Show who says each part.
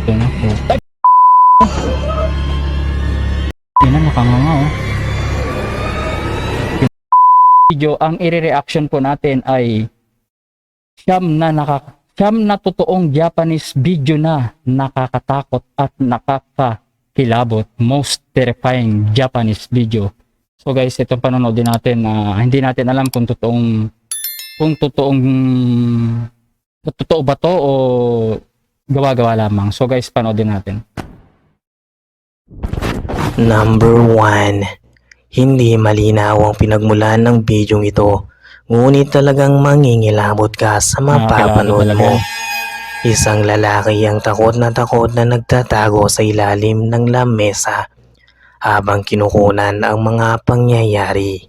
Speaker 1: Ito na po. Ay! Yan na, nakanganga oh. Video, ang i-reaction po natin ay siyam na totoong Japanese video na nakakatakot at nakakakilabot. Most terrifying Japanese video. So guys, itong panonood din natin na hindi natin alam kung totoo ba to o gawa-gawa lamang. So guys, panoodin natin.
Speaker 2: Number 1. Hindi malinaw ang pinagmulan ng bidyong ito, ngunit talagang mangingilabot ka sa mapapanood mo. Isang lalaki ang takot na nagtatago sa ilalim ng lamesa habang kinukunan ang mga pangyayari.